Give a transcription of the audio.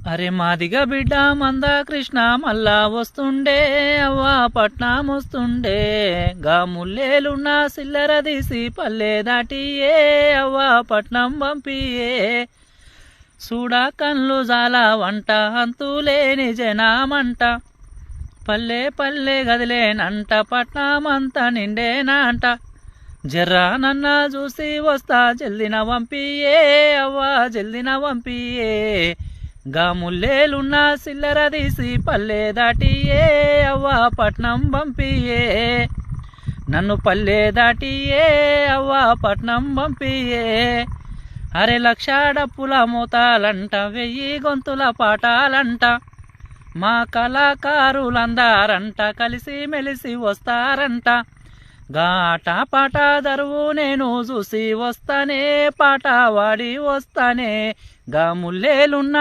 అరే మాదిగా బిడ్డ మందా కృష్ణ మల్లా వస్తుండే అవ్వా పట్నం వస్తుండే గా ముల్లేలున్న సిల్లర తీసి పల్లె దాటియే అవ్వా పట్నం పంపియే చూడా కన్లు జాల వంట అంతులేని జనామంట పల్లె పల్లె గదిలేనంట పట్నమంతా నిండేనంట జర్రా నన్న చూసి వస్తా జల్దిన పంపియే అవ్వా జల్దిన పంపియే గా ముల్లేలున్న సిల్లర తీసి పల్లె దాటియే అవ్వా పట్నం పంపియే నన్ను పల్లె దాటియే అవ్వా పట్నం పంపియే అరే లక్ష డప్పుల మూతాలంట 1000 గొంతుల పాటాలంట మా కళాకారులందారంట కలిసి మెలిసి వస్తారంట గాట పాట దరువు నేను చూసి వస్తానే పాట వాడి వస్తానే గా ముల్లేలున్న